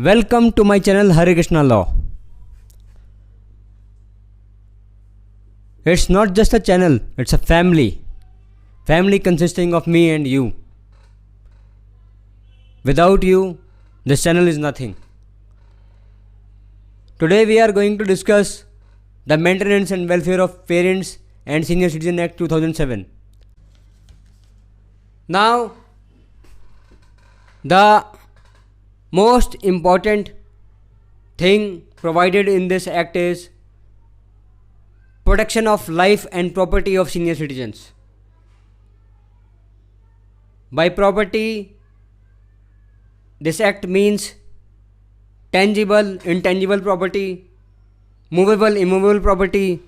Welcome to my channel Hare Krishna Law. It's not just a channel, it's a family. Family consisting of me and you. Without you, this channel is nothing. Today we are going to discuss the Maintenance and Welfare of Parents and Senior Citizen Act 2007. Now, the most important thing provided in this act is protection of life and property of senior citizens. By property, this act means tangible, intangible property, movable, immovable property,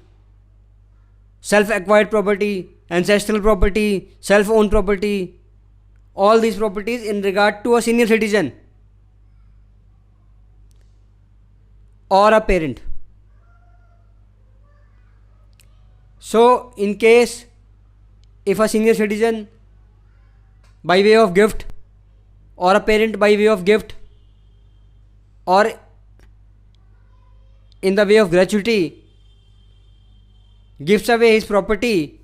self-acquired property, ancestral property, self-owned property, all these properties in regard to a senior citizen or a parent. So, in case if a senior citizen by way of gift or a parent by way of gift or in the way of gratuity gives away his property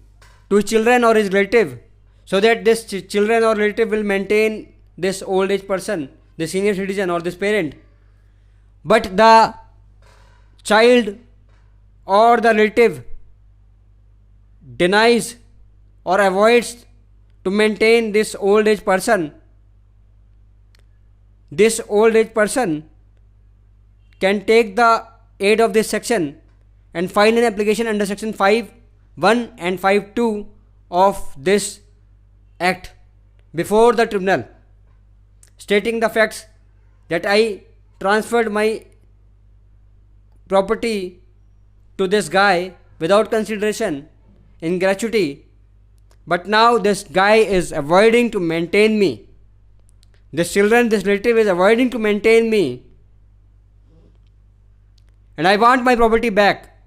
to his children or his relative, so that this children or relative will maintain this old age person, the senior citizen or this parent, but the child or the relative denies or avoids to maintain this old age person, this old age person can take the aid of this section and file an application under section 5(1) and 5(2) of this act before the tribunal, stating the facts that I transferred my property to this guy without consideration in gratuity, but now this guy is avoiding to maintain me, this children, this relative is avoiding to maintain me, and I want my property back.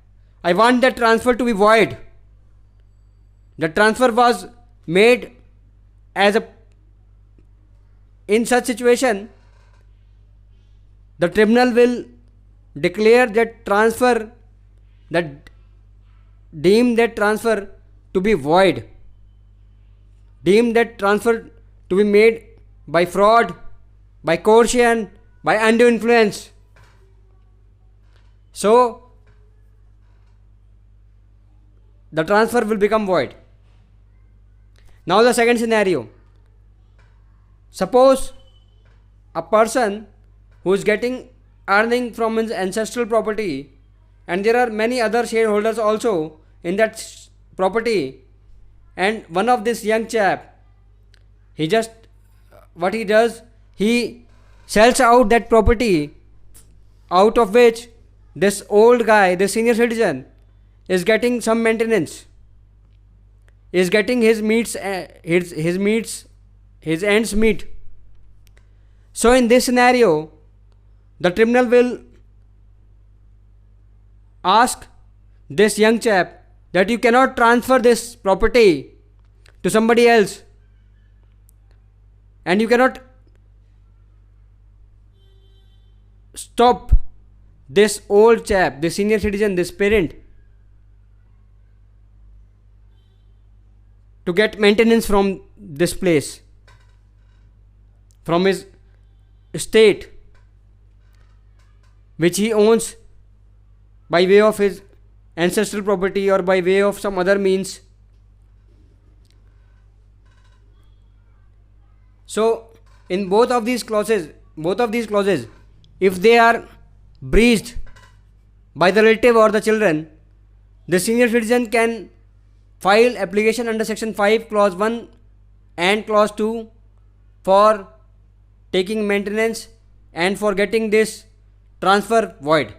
I want that transfer to be void. The transfer was made as a, in such situation, the tribunal will declare that transfer, that deem that transfer to be void, deem that transfer to be made by fraud, by coercion, by undue influence. So, the transfer will become void. Now the second scenario. Suppose a person who is earning from his ancestral property, and there are many other shareholders also in that property, and one of this young chap, what he does, he sells out that property, out of which this old guy, this senior citizen, is getting some maintenance, is getting his ends meet. So in this scenario, the tribunal will ask this young chap that you cannot transfer this property to somebody else, and you cannot stop this old chap, this senior citizen, this parent, to get maintenance from this place, from his estate, which he owns by way of his ancestral property or by way of some other means. So, in both of these clauses, if they are breached by the relative or the children, the senior citizen can file application under section 5 clause 1 and clause 2 for taking maintenance and for getting this transfer void.